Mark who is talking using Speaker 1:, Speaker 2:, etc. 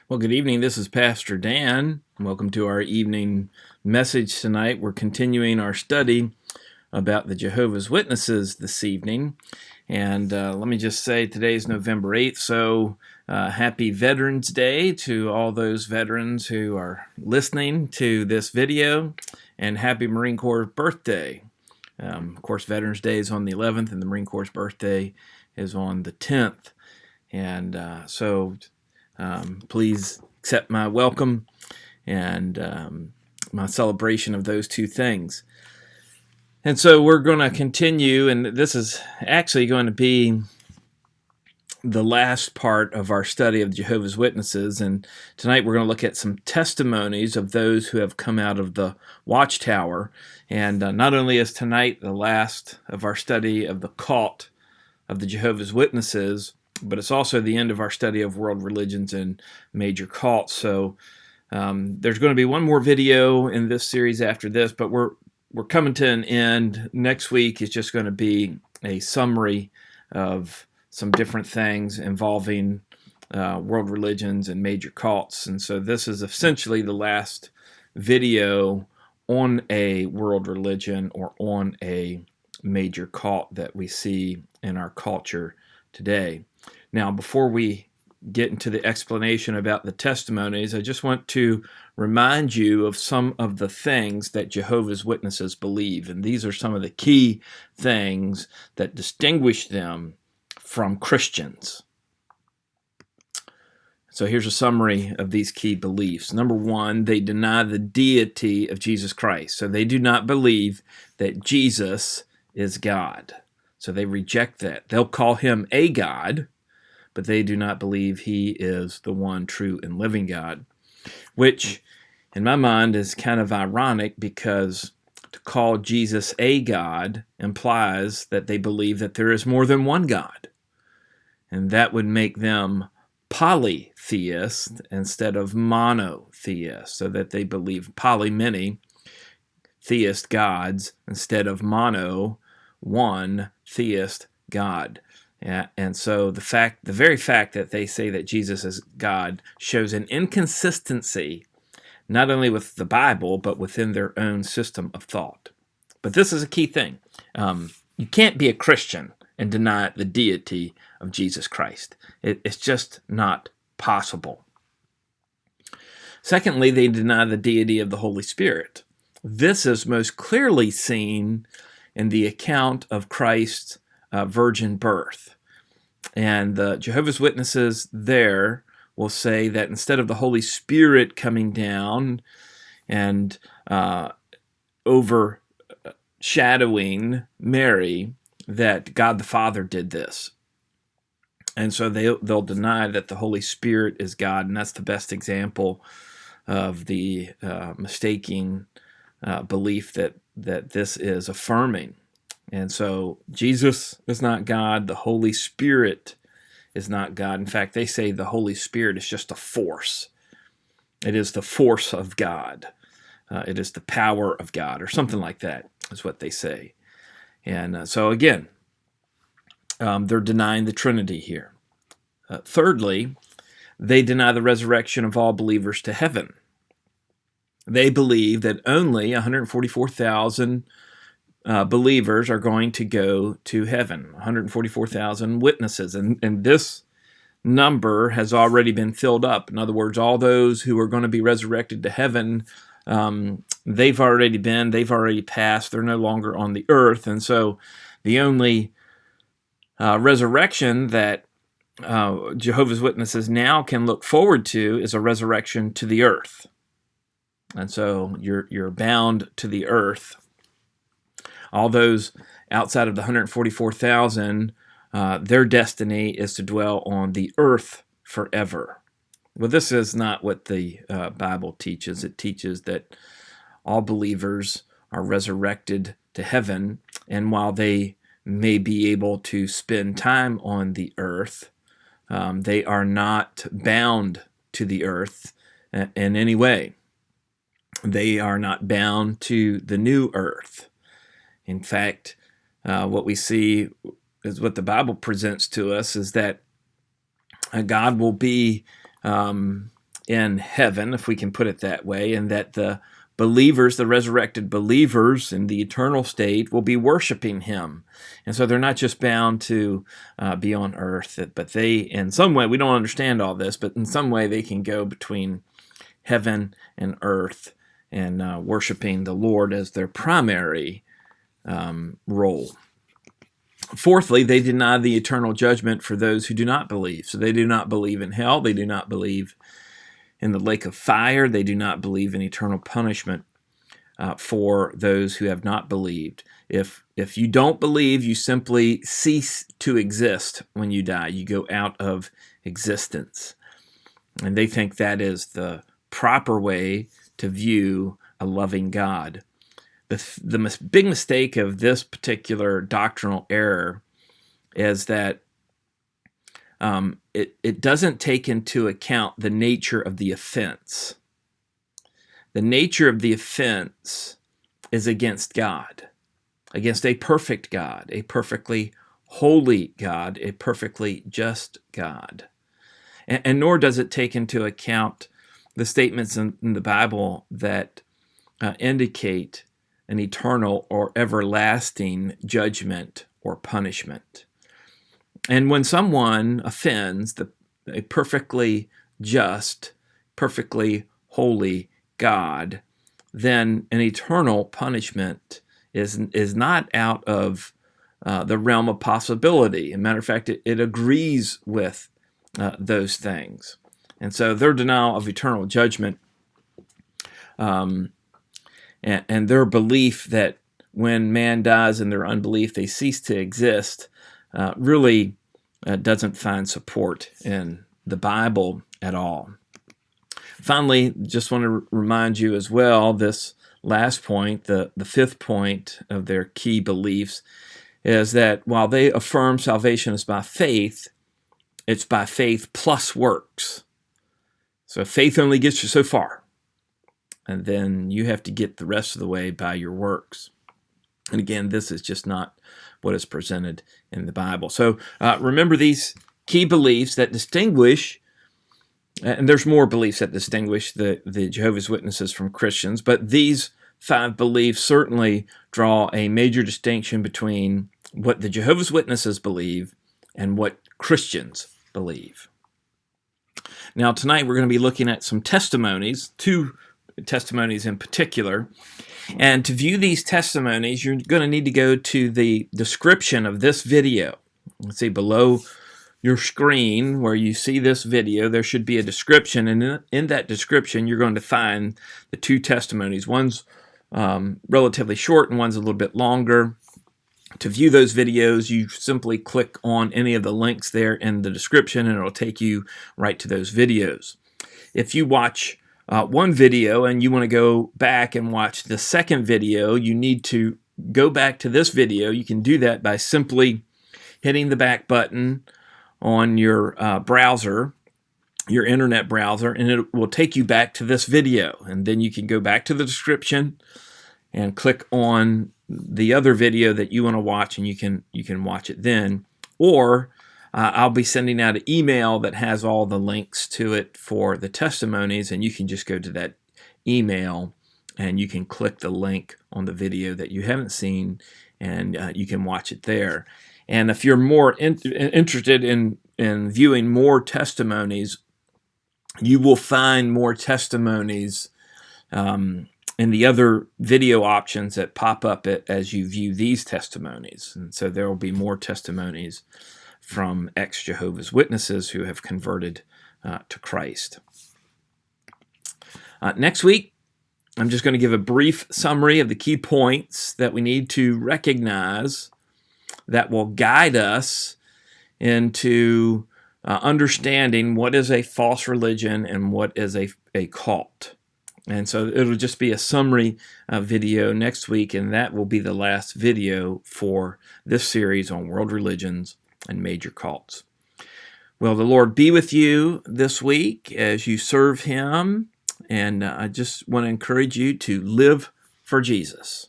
Speaker 1: Well, good evening. This is Pastor Dan. Welcome to our evening message tonight. We're continuing our study about the Jehovah's Witnesses this evening. And let me just say today is November 8th, so happy Veterans Day to all those veterans who are listening to this video, and happy Marine Corps birthday. Of course, Veterans Day is on the 11th, and the Marine Corps' birthday is on the 10th. And please accept my welcome and my celebration of those two things. And so we're going to continue, and this is actually going to be the last part of our study of Jehovah's Witnesses. And tonight we're going to look at some testimonies of those who have come out of the Watchtower. And not only is tonight the last of our study of the cult of the Jehovah's Witnesses, but it's also the end of our study of world religions and major cults. So there's going to be one more video in this series after this, but we're coming to an end. Next week is just going to be a summary of some different things involving world religions and major cults. And so this is essentially the last video on a world religion or on a major cult that we see in our culture today. Now, before we get into the explanation about the testimonies, I just want to remind you of some of the things that Jehovah's Witnesses believe. And these are some of the key things that distinguish them from Christians. So here's a summary of these key beliefs. Number one, they deny the deity of Jesus Christ. So they do not believe that Jesus is God. So they reject that. They'll call him a God, but they do not believe he is the one true and living God, which in my mind is kind of ironic, because to call Jesus a God implies that they believe that there is more than one God, and that would make them polytheist instead of monotheist, so that they believe many theist gods instead of one theist God. And so the very fact that they say that Jesus is God shows an inconsistency, not only with the Bible, but within their own system of thought. But this is a key thing. You can't be a Christian and deny the deity of Jesus Christ. It's just not possible. Secondly, they deny the deity of the Holy Spirit. This is most clearly seen in the account of Christ's virgin birth. And the Jehovah's Witnesses there will say that instead of the Holy Spirit coming down and overshadowing Mary, that God the Father did this. And so they'll deny that the Holy Spirit is God, and that's the best example of the mistaking belief that this is affirming. And so Jesus is not God. The Holy Spirit is not God. In fact, they say the Holy Spirit is just a force. It is the force of God. It is the power of God, or something like that is what they say. And so again, they're denying the Trinity here. Thirdly, they deny the resurrection of all believers to heaven. They believe that only 144,000 believers are going to go to heaven, 144,000 witnesses. And this number has already been filled up. In other words, all those who are going to be resurrected to heaven, they've already passed. They're no longer on the earth. And so the only resurrection that Jehovah's Witnesses now can look forward to is a resurrection to the earth. And so you're bound to the earth. All those outside of the 144,000, their destiny is to dwell on the earth forever. Well, this is not what the Bible teaches. It teaches that all believers are resurrected to heaven, and while they may be able to spend time on the earth, they are not bound to the earth in any way. They are not bound to the new earth. In fact, what we see is what the Bible presents to us is that God will be in heaven, if we can put it that way, and that the believers, the resurrected believers in the eternal state, will be worshiping him. And so they're not just bound to be on earth, but they, in some way, we don't understand all this, but in some way they can go between heaven and earth and worshiping the Lord as their primary role. Fourthly, they deny the eternal judgment for those who do not believe. So they do not believe in hell. They do not believe in the lake of fire. They do not believe in eternal punishment for those who have not believed. If you don't believe, you simply cease to exist when you die. You go out of existence. And they think that is the proper way to view a loving God. The big mistake of this particular doctrinal error is that it doesn't take into account the nature of the offense. The nature of the offense is against God, against a perfect God, a perfectly holy God, a perfectly just God. And nor does it take into account the statements in the Bible that indicate an eternal or everlasting judgment or punishment. And when someone offends a perfectly just, perfectly holy God, then an eternal punishment is not out of the realm of possibility. As a matter of fact, it agrees with those things. And so their denial of eternal judgment and their belief that when man dies in their unbelief, they cease to exist, really doesn't find support in the Bible at all. Finally, just want to remind you as well, this last point, the fifth point of their key beliefs, is that while they affirm salvation is by faith, it's by faith plus works. So faith only gets you so far, and then you have to get the rest of the way by your works. And again, this is just not what is presented in the Bible. So remember these key beliefs that distinguish, and there's more beliefs that distinguish the Jehovah's Witnesses from Christians, but these 5 beliefs certainly draw a major distinction between what the Jehovah's Witnesses believe and what Christians believe. Now, tonight we're going to be looking at some testimonies, 2 testimonies in particular. And to view these testimonies, you're going to need to go to the description of this video. Let's see, below your screen where you see this video, there should be a description. And in that description, you're going to find the 2 testimonies. One's relatively short and one's a little bit longer. To view those videos, you simply click on any of the links there in the description and it'll take you right to those videos. If you watch one video and you want to go back and watch the second video, you need to go back to this video. You can do that by simply hitting the back button on your browser, your internet browser, and it will take you back to this video. And then you can go back to the description and click on the other video that you want to watch, and you can watch it then. Or I'll be sending out an email that has all the links to it for the testimonies, and you can just go to that email and you can click the link on the video that you haven't seen, and you can watch it there. And if you're more interested in viewing more testimonies, you will find more testimonies in the other video options that pop up as you view these testimonies. And so there will be more testimonies from ex-Jehovah's Witnesses who have converted to Christ. Next week, I'm just going to give a brief summary of the key points that we need to recognize that will guide us into understanding what is a false religion and what is a cult. And so it'll just be a summary video next week, and that will be the last video for this series on world religions and major cults. Well, the Lord be with you this week as you serve Him, and I just want to encourage you to live for Jesus.